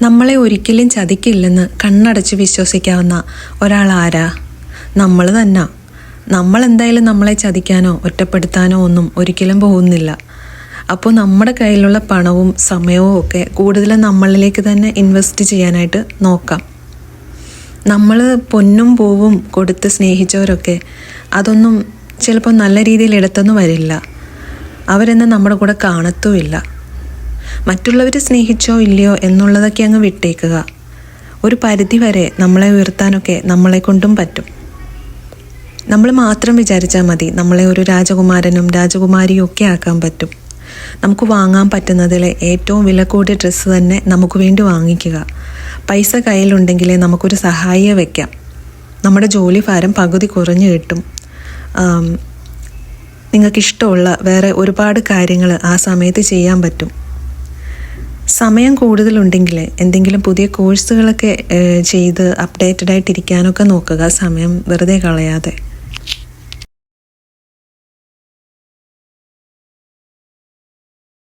നമ്മളെ ഒരിക്കലും ചതിക്കില്ലെന്ന് കണ്ണടച്ച് വിശ്വസിക്കാവുന്ന ഒരാൾ ആരാ? നമ്മൾ തന്നെ. നമ്മളെന്തായാലും നമ്മളെ ചതിക്കാനോ ഒറ്റപ്പെടുത്താനോ ഒന്നും ഒരിക്കലും പോകുന്നില്ല. അപ്പോൾ നമ്മുടെ കയ്യിലുള്ള പണവും സമയവും ഒക്കെ കൂടുതലും നമ്മളിലേക്ക് തന്നെ ഇൻവെസ്റ്റ് ചെയ്യാനായിട്ട് നോക്കാം. നമ്മൾ പൊന്നും പൂവും കൊടുത്ത് സ്നേഹിച്ചവരൊക്കെ അതൊന്നും ചിലപ്പോൾ നല്ല രീതിയിൽ എടുത്തൊന്നും വരില്ല. അവരെന്നും നമ്മുടെ കൂടെ കാണത്തുമില്ല. മറ്റുള്ളവർ സ്നേഹിച്ചോ ഇല്ലയോ എന്നുള്ളതൊക്കെ അങ്ങ് വിട്ടേക്കുക. ഒരു പരിധി വരെ നമ്മളെ ഉയർത്താനൊക്കെ നമ്മളെ കൊണ്ടും പറ്റും. നമ്മൾ മാത്രം വിചാരിച്ചാൽ മതി നമ്മളെ ഒരു രാജകുമാരനും രാജകുമാരിയും ഒക്കെ ആക്കാൻ പറ്റും. നമുക്ക് വാങ്ങാൻ പറ്റുന്നതിലെ ഏറ്റവും വില കൂടിയ ഡ്രസ്സ് തന്നെ നമുക്ക് വേണ്ടി വാങ്ങിക്കുക. പൈസ കയ്യിലുണ്ടെങ്കിലേ നമുക്കൊരു സഹായിയെ വയ്ക്കാം. നമ്മുടെ ജോലി ഭാരം പകുതി കുറഞ്ഞു കിട്ടും. നിങ്ങൾക്കിഷ്ടമുള്ള വേറെ ഒരുപാട് കാര്യങ്ങൾ ആ സമയത്ത് ചെയ്യാൻ പറ്റും. സമയം കൂടുതലുണ്ടെങ്കിൽ എന്തെങ്കിലും പുതിയ കോഴ്സുകളൊക്കെ ചെയ്ത് അപ്ഡേറ്റഡ് ആയിട്ടിരിക്കാനൊക്കെ നോക്കുക, സമയം വെറുതെ കളയാതെ.